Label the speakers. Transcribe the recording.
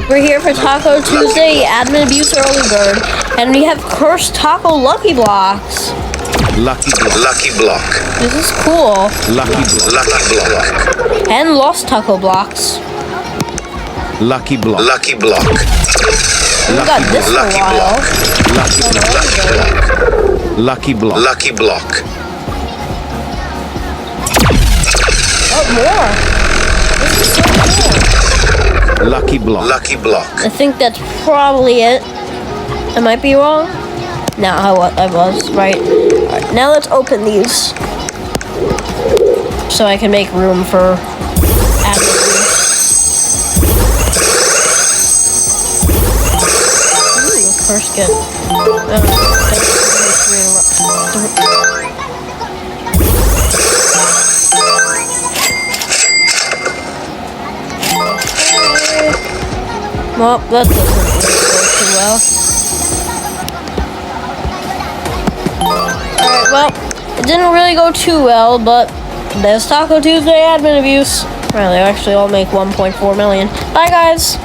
Speaker 1: We're here for Taco Tuesday, Admin Abuse Early Bird, and we have Cursed Taco Lucky Blocks.
Speaker 2: Lucky block.
Speaker 1: This is cool.
Speaker 2: Lucky block.
Speaker 1: And Lost Taco Blocks.
Speaker 2: Lucky block.
Speaker 1: We got this for a while.
Speaker 2: Lucky block.
Speaker 1: Oh, more. This is so cool.
Speaker 2: Lucky block.
Speaker 1: I think that's probably it. I might be wrong. No, I was right. Alright, now let's open these. So I can make room for admin abuse. Ooh, first get. Well, that doesn't really go too well. Alright, well, it didn't really go too well, but there's Taco Tuesday admin abuse. Well, they actually all make 1.4 million. Bye, guys!